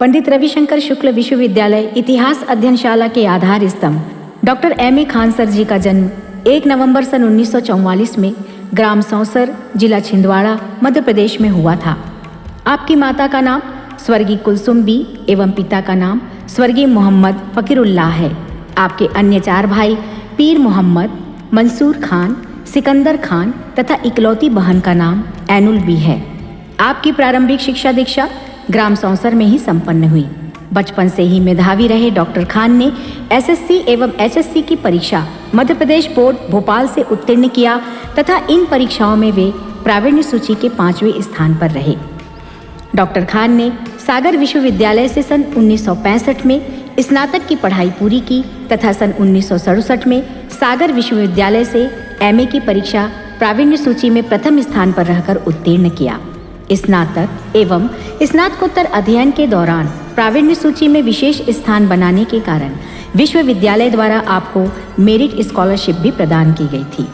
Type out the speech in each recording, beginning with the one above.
पंडित रविशंकर शुक्ल विश्वविद्यालय इतिहास अध्ययनशाला के आधार स्तंभ डॉक्टर M.A. खान सर जी का जन्म 1 नवंबर सन 1944 में ग्राम सौंसर, जिला छिंदवाड़ा, मध्य प्रदेश में हुआ था। आपकी माता का नाम स्वर्गीय कुलसुम बी एवं पिता का नाम स्वर्गीय मोहम्मद फकीरुल्लाह है। आपके अन्य 4 भाई पीर मोहम्मद, मंसूर खान, सिकंदर खान तथा इकलौती बहन का नाम ऐनुल बी है। आपकी प्रारंभिक शिक्षा दीक्षा ग्राम सौंसर में ही संपन्न हुई। बचपन से ही मेधावी रहे डॉक्टर खान ने SSC एवं HSC की परीक्षा मध्य प्रदेश बोर्ड भोपाल से उत्तीर्ण किया तथा इन परीक्षाओं में वे प्रावीण्य सूची के 5वें स्थान पर रहे। डॉक्टर खान ने सागर विश्वविद्यालय से सन 1965 में स्नातक की पढ़ाई पूरी की तथा सन 1967 में सागर विश्वविद्यालय से MA की परीक्षा प्रावीण्य सूची में प्रथम स्थान पर रहकर उत्तीर्ण किया। स्नातक एवं स्नातकोत्तर अध्ययन के दौरान प्रावीण्य सूची में विशेष स्थान बनाने के कारण विश्वविद्यालय द्वारा आपको मेरिट स्कॉलरशिप भी प्रदान की गई थी।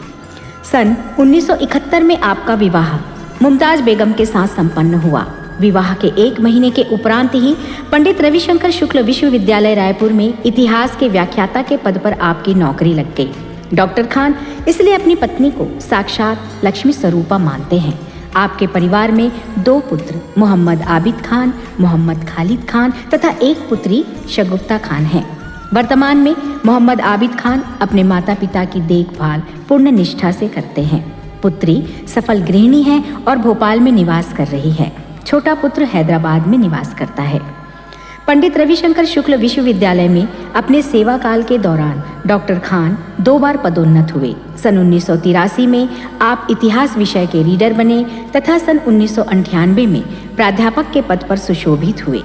सन 1971 में आपका विवाह मुमताज बेगम के साथ संपन्न हुआ। विवाह के 1 महीने के उपरांत ही पंडित रविशंकर शुक्ल विश्वविद्यालय रायपुर में इतिहास के व्याख्याता के पद पर आपकी नौकरी लग गई। डॉक्टर खान इसलिए अपनी पत्नी को साक्षात लक्ष्मी स्वरूपा मानते हैं। आपके परिवार में 2 पुत्र मोहम्मद आबिद खान, मोहम्मद खालिद खान तथा 1 पुत्री शगुफ्ता खान हैं। वर्तमान में मोहम्मद आबिद खान अपने माता पिता की देखभाल पूर्ण निष्ठा से करते हैं। पुत्री सफल गृहिणी है और भोपाल में निवास कर रही है। छोटा पुत्र हैदराबाद में निवास करता है। पंडित रविशंकर शुक्ल विश्वविद्यालय में अपने सेवा काल के दौरान डॉक्टर खान 2 बार पदोन्नत हुए। सन 1983 में आप इतिहास विषय के रीडर बने तथा सन 1998 में प्राध्यापक के पद पर सुशोभित हुए।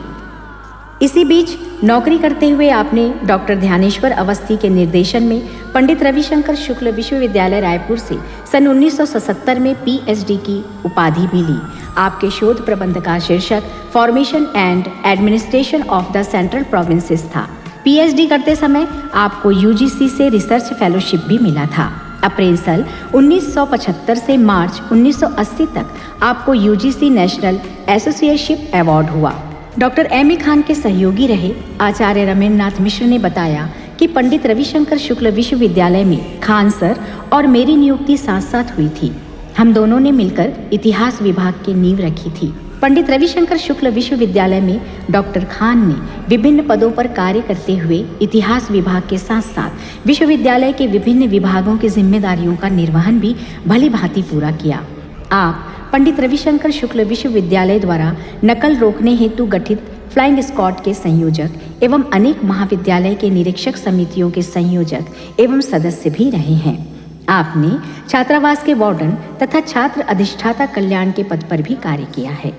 इसी बीच नौकरी करते हुए आपने डॉक्टर ध्यानेश्वर अवस्थी के निर्देशन में पंडित रविशंकर शुक्ल विश्वविद्यालय रायपुर से सन 1977 में PhD की उपाधि भी ली। आपके शोध प्रबंध का शीर्षक formation and administration of the central provinces था। PhD करते समय आपको UGC से रिसर्च फेलोशिप भी मिला था। अप्रैल सन 1975 से मार्च 1980 तक आपको UGC नेशनल एसोसिएटशिप अवार्ड हुआ। Doctor M.A. खान के सहयोगी रहे आचार्य रमेंद्रनाथ मिश्र ने बताया कि पंडित रविशंकर शुक्ल विश्वविद्यालय में खान सर और मेरी नियुक्ति साथ साथ हुई थी। हम दोनों ने मिलकर इतिहास विभाग की नींव रखी थी। पंडित रविशंकर शुक्ल विश्वविद्यालय में डॉक्टर खान ने विभिन्न पदों पर कार्य करते हुए इतिहास विभाग के साथ साथ विश्वविद्यालय के विभिन्न विभागों की जिम्मेदारियों का निर्वहन भी भली भांति पूरा किया। आप पंडित रविशंकर शुक्ल विश्वविद्यालय द्वारा नकल रोकने हेतु गठित फ्लाइंग स्क्वाड के संयोजक एवं अनेक महाविद्यालय के निरीक्षक समितियों के संयोजक एवं सदस्य भी रहे हैं। आपने छात्रावास के वार्डन तथा छात्र अधिष्ठाता कल्याण के पद पर भी कार्य किया है।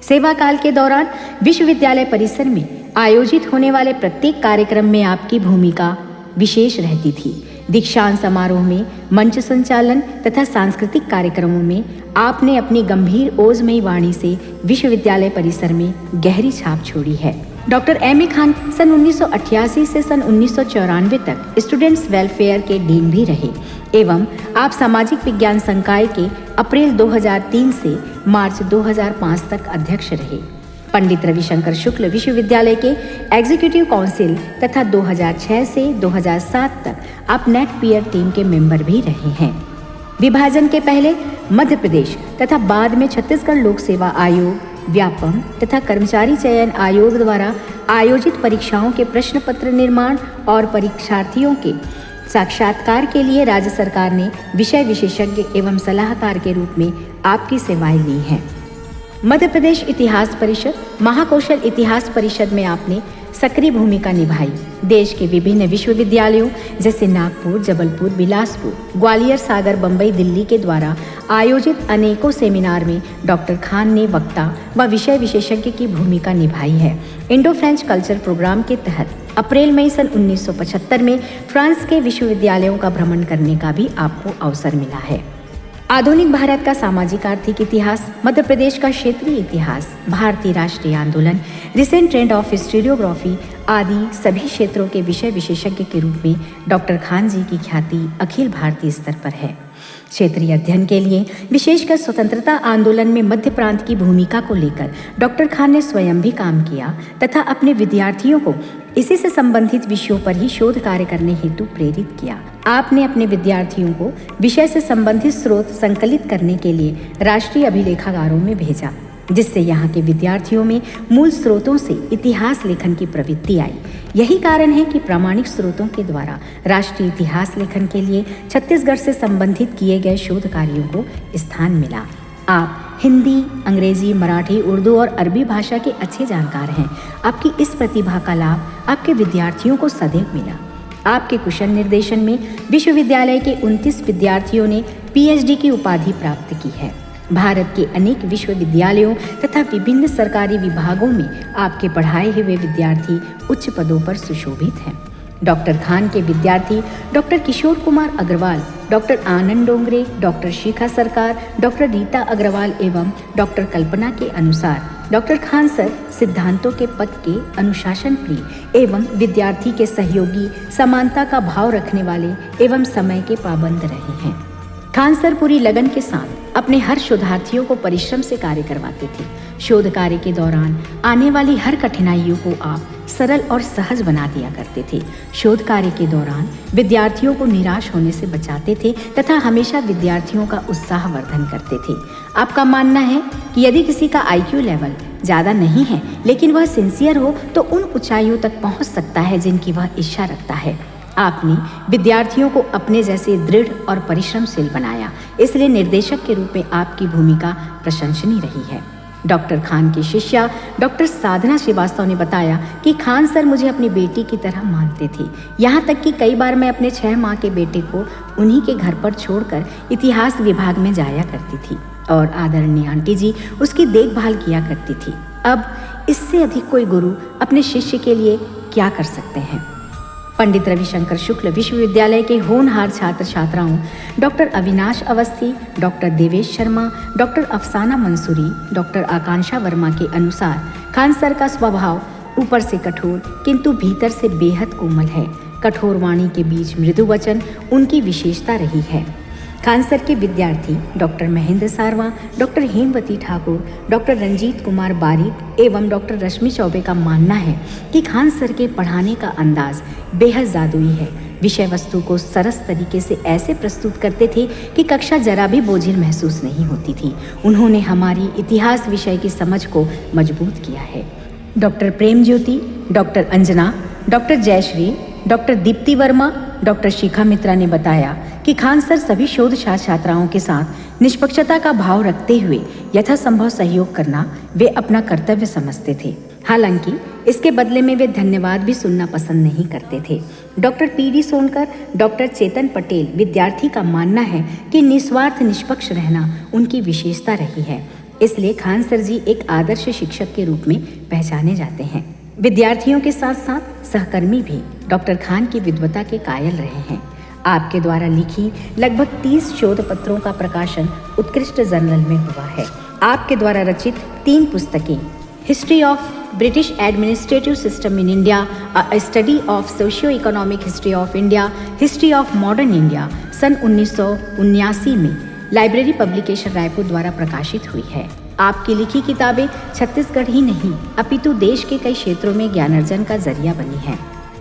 सेवा काल के दौरान विश्वविद्यालय परिसर में आयोजित होने वाले प्रत्येक कार्यक्रम में आपकी भूमिका विशेष रहती थी। दीक्षांत समारोह में मंच संचालन तथा सांस्कृतिक कार्यक्रमों में आपने अपनी गंभीर ओजमयी वाणी से विश्वविद्यालय परिसर में गहरी छाप छोड़ी है। Doctor M.A. खान सन 1988 से सन 1994 तक स्टूडेंट्स वेलफेयर के डीन भी रहे एवं आप सामाजिक विज्ञान संकाय के अप्रैल 2003 से मार्च 2005 तक अध्यक्ष रहे। पंडित रविशंकर शुक्ल विश्वविद्यालय के एग्जीक्यूटिव काउंसिल तथा 2006 से 2007 तक आप नेट पीयर टीम के मेंबर भी रहे हैं। विभाजन के पहले मध्य प्रदेश तथा बाद में छत्तीसगढ़ लोक सेवा आयोग, व्यापम तथा कर्मचारी चयन आयोग द्वारा आयोजित परीक्षाओं के प्रश्न पत्र निर्माण और परीक्षार्थियों के साक्षात्कार के लिए राज्य सरकार ने विषय विशेषज्ञ एवं सलाहकार के रूप में आपकी सेवाएं ली हैं। मध्य प्रदेश इतिहास परिषद, महाकौशल इतिहास परिषद में आपने सक्रिय भूमिका निभाई। देश के विभिन्न विश्वविद्यालयों जैसे नागपुर, जबलपुर, बिलासपुर, ग्वालियर, सागर, बम्बई, दिल्ली के द्वारा आयोजित अनेकों सेमिनार में डॉक्टर खान ने वक्ता व विषय विशेषज्ञ की भूमिका निभाई है। इंडो फ्रेंच कल्चर प्रोग्राम के तहत अप्रैल मई सन 1975 में फ्रांस के विश्वविद्यालयों का भ्रमण करने का भी आपको अवसर मिला है। आधुनिक भारत का सामाजिक आर्थिक इतिहास, मध्य प्रदेश का क्षेत्रीय इतिहास, भारतीय राष्ट्रीय आंदोलन, रिसेंट ट्रेंड ऑफ हिस्टोरियोग्राफी आदि सभी क्षेत्रों के विषय विशेषज्ञ के रूप में डॉक्टर खान जी की ख्याति अखिल भारतीय स्तर पर है। क्षेत्रीय अध्ययन के लिए विशेषकर स्वतंत्रता आंदोलन में मध्य प्रांत की भूमिका को लेकर डॉक्टर खान ने स्वयं भी काम किया तथा अपने विद्यार्थियों को इसी से संबंधित विषयों पर ही शोध कार्य करने हेतु प्रेरित किया। आपने अपने विद्यार्थियों को विषय से संबंधित स्रोत संकलित करने के लिए राष्ट्रीय अभिलेखागारों में भेजा, जिससे यहाँ के विद्यार्थियों में मूल स्रोतों से इतिहास लेखन की प्रवृत्ति आई। यही कारण है कि प्रामाणिक स्रोतों के द्वारा राष्ट्रीय इतिहास लेखन के लिए छत्तीसगढ़ से संबंधित किए गए शोध कार्यों को स्थान मिला। आप हिंदी, अंग्रेजी, मराठी, उर्दू और अरबी भाषा के अच्छे जानकार हैं। आपकी इस प्रतिभा का लाभ आपके विद्यार्थियों को सदैव मिला। आपके कुशल निर्देशन में विश्वविद्यालय के 29 विद्यार्थियों ने PhD की उपाधि प्राप्त की है। भारत के अनेक विश्वविद्यालयों तथा विभिन्न सरकारी विभागों में आपके पढ़ाए हुए विद्यार्थी उच्च पदों पर सुशोभित हैं। डॉक्टर खान के विद्यार्थी डॉक्टर किशोर कुमार अग्रवाल, डॉक्टर आनंद डोंगरे, डॉक्टर शिखा सरकार, डॉक्टर रीता अग्रवाल एवं डॉक्टर कल्पना के अनुसार डॉक्टर खान सर सिद्धांतों के पथ के अनुशासन प्रिय एवं विद्यार्थी के सहयोगी, समानता का भाव रखने वाले एवं समय के पाबंद रहे हैं। खान सर पूरी लगन के साथ अपने हर शोधार्थियों को परिश्रम से कार्य करवाते थे। शोध कार्य के दौरान आने वाली हर कठिनाइयों को आप सरल और सहज बना दिया करते थे। शोध कार्य के दौरान विद्यार्थियों को निराश होने से बचाते थे तथा हमेशा विद्यार्थियों का उत्साहवर्धन करते थे। आपका मानना है कि यदि किसी का IQ लेवल ज़्यादा नहीं है लेकिन वह सिंसियर हो तो उन ऊंचाइयों तक पहुंच सकता है जिनकी वह इच्छा रखता है। आपने विद्यार्थियों को अपने जैसे दृढ़ और परिश्रमशील बनाया, इसलिए निर्देशक के रूप में आपकी भूमिका प्रशंसनीय रही है। डॉक्टर खान की शिष्या डॉक्टर साधना श्रीवास्तव ने बताया कि खान सर मुझे अपनी बेटी की तरह मानते थे। यहाँ तक कि कई बार मैं अपने 6 माह के बेटे को उन्हीं के घर पर छोड़कर इतिहास विभाग में जाया करती थी और आदरणीय आंटी जी उसकी देखभाल किया करती थी। अब इससे अधिक कोई गुरु अपने शिष्य के लिए क्या कर सकते हैं। पंडित रविशंकर शुक्ल विश्वविद्यालय के होनहार छात्र छात्राओं doctor Avinash Awasthi, doctor Devesh Sharma, doctor अफसाना मंसूरी, डॉक्टर आकांक्षा वर्मा के अनुसार खान सर का स्वभाव ऊपर से कठोर किंतु भीतर से बेहद कोमल है। कठोर वाणी के बीच मृदु वचन उनकी विशेषता रही है। खान सर के विद्यार्थी doctor Mahendra Sarwa, doctor Hemvati Thakur, doctor Ranjit Kumar Barik एवं डॉक्टर रश्मि चौबे का मानना है कि खान सर के पढ़ाने का अंदाज बेहद जादुई है। विषय वस्तु को सरस तरीके से ऐसे प्रस्तुत करते थे कि कक्षा जरा भी बोझिल महसूस नहीं होती थी। उन्होंने हमारी इतिहास विषय की समझ को मजबूत किया है। Doctor Prem Jyoti, doctor Anjana, doctor Jayashree, doctor Deepti Verma, doctor Shikha Mitra ने बताया कि खान सर सभी शोध छात्राओं के साथ निष्पक्षता का भाव रखते हुए यथासंभव सहयोग करना वे अपना कर्तव्य समझते थे। हालांकि इसके बदले में वे धन्यवाद भी सुनना पसंद नहीं करते थे। डॉक्टर PD सोनकर, डॉक्टर चेतन पटेल विद्यार्थी का मानना है कि निस्वार्थ निष्पक्ष रहना उनकी विशेषता रही है, इसलिए खान सर जी एक आदर्श शिक्षक के रूप में पहचाने जाते हैं। विद्यार्थियों के साथ साथ सहकर्मी भी डॉक्टर खान की विद्वता के कायल रहे हैं। आपके द्वारा लिखी लगभग 30 शोध पत्रों का प्रकाशन उत्कृष्ट जर्नल में हुआ है। आपके द्वारा रचित 3 पुस्तकें, history of British administrative system in India, a study of socio economic history of India, history of modern India, सन 1979 में लाइब्रेरी पब्लिकेशन रायपुर द्वारा प्रकाशित हुई है। आपकी लिखी किताबें छत्तीसगढ़ ही नहीं अपितु देश के कई क्षेत्रों में ज्ञानार्जन का जरिया बनी हैं।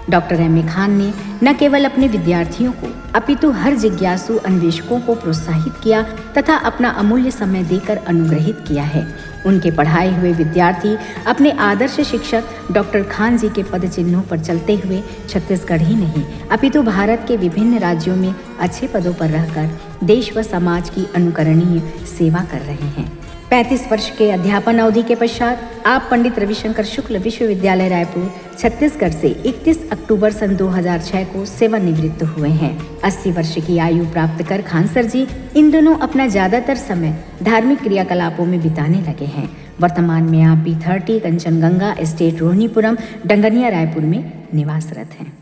Doctor M.A. खान ने न केवल अपने विद्यार्थियों को अपितु हर जिज्ञासु अन्वेषकों को प्रोत्साहित किया तथा अपना अमूल्य समय देकर अनुग्रहित किया है। उनके पढ़ाए हुए विद्यार्थी अपने आदर्श शिक्षक डॉक्टर खान जी के पद चिन्हों पर चलते हुए छत्तीसगढ़ ही नहीं अपितु भारत के विभिन्न राज्यों में अच्छे पदों पर रहकर देश व समाज की अनुकरणीय सेवा कर रहे हैं। 35 वर्ष के अध्यापन अवधि के पश्चात आप पंडित रविशंकर शुक्ल विश्वविद्यालय रायपुर छत्तीसगढ़ से 31 अक्टूबर सन 2006 को सेवानिवृत्त हुए हैं। 80 वर्ष की आयु प्राप्त कर खान सर जी इन दिनों अपना ज्यादातर समय धार्मिक क्रियाकलापों में बिताने लगे हैं। वर्तमान में आप B30 कंचनगंगा एस्टेट रोहिणीपुरम डंगनिया रायपुर में निवासरत हैं।